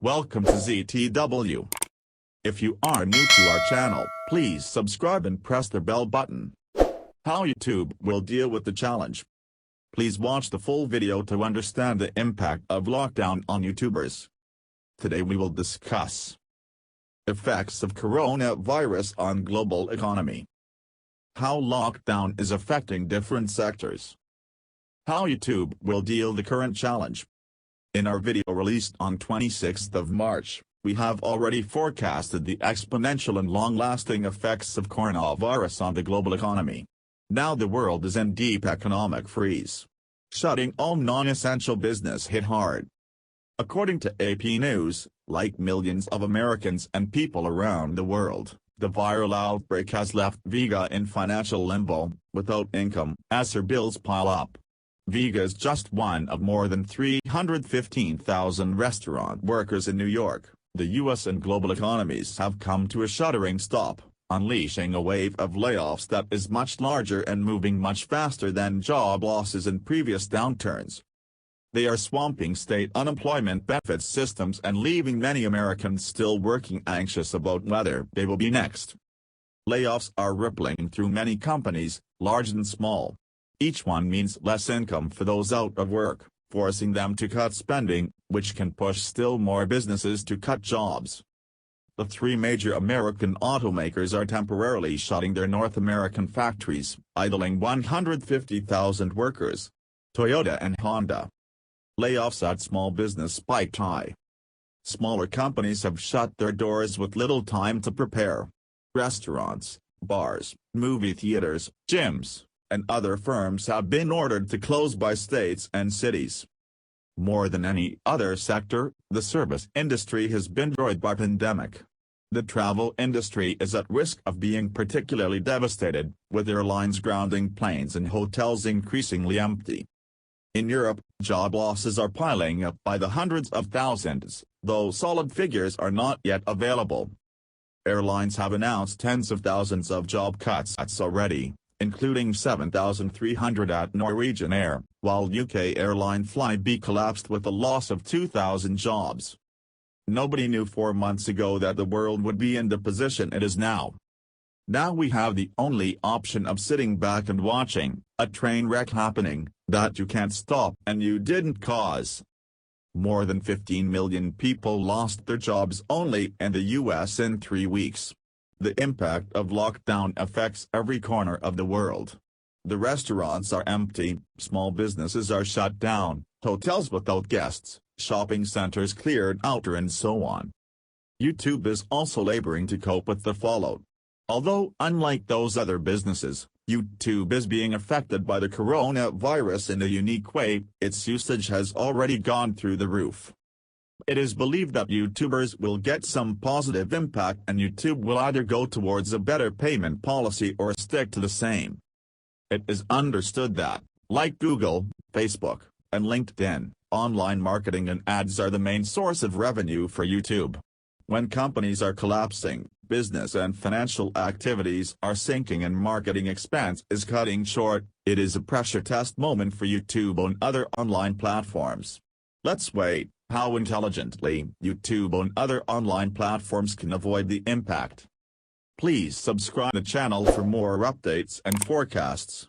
Welcome to ZTW. If you are new to our channel, please subscribe and press the bell button. How YouTube will deal with the challenge. Please watch the full video to understand the impact of lockdown on YouTubers. Today we will discuss effects of coronavirus on global economy. How lockdown is affecting different sectors. How YouTube will deal the current challenge. In our video released on 26th of March, we have already forecasted the exponential and long-lasting effects of coronavirus on the global economy. Now the world is in deep economic freeze. Shutting all non-essential business hit hard. According to AP News, like millions of Americans and people around the world, the viral outbreak has left Vega in financial limbo, without income, as her bills pile up. Vega is just one of more than 315,000 restaurant workers in New York. The U.S. and global economies have come to a shuddering stop, unleashing a wave of layoffs that is much larger and moving much faster than job losses in previous downturns. They are swamping state unemployment benefits systems and leaving many Americans still working anxious about whether they will be next. Layoffs are rippling through many companies, large and small. Each one means less income for those out of work, forcing them to cut spending, which can push still more businesses to cut jobs. The three major American automakers are temporarily shutting their North American factories, idling 150,000 workers. Toyota and Honda. Layoffs at small business spiked high. Smaller companies have shut their doors with little time to prepare. Restaurants, bars, movie theaters, gyms, and other firms have been ordered to close by states and cities. More than any other sector, the service industry has been destroyed by pandemic. The travel industry is at risk of being particularly devastated, with airlines grounding planes and hotels increasingly empty. In Europe, job losses are piling up by the hundreds of thousands, though solid figures are not yet available. Airlines have announced tens of thousands of job cuts already, including 7,300 at Norwegian Air, while UK airline Flybe collapsed with a loss of 2,000 jobs. Nobody knew 4 months ago that the world would be in the position it is now. Now we have the only option of sitting back and watching a train wreck happening that you can't stop and you didn't cause. More than 15 million people lost their jobs only in the US in 3 weeks. The impact of lockdown affects every corner of the world. The restaurants are empty, small businesses are shut down, hotels without guests, shopping centers cleared out and so on. YouTube is also laboring to cope with the fallout. Although unlike those other businesses, YouTube is being affected by the coronavirus in a unique way, its usage has already gone through the roof. It is believed that YouTubers will get some positive impact and YouTube will either go towards a better payment policy or stick to the same. It is understood that, like Google, Facebook, and LinkedIn, online marketing and ads are the main source of revenue for YouTube. When companies are collapsing, business and financial activities are sinking and marketing expense is cutting short, it is a pressure test moment for YouTube and other online platforms. Let's wait. How intelligently YouTube and other online platforms can avoid the impact. Please subscribe to the channel for more updates and forecasts.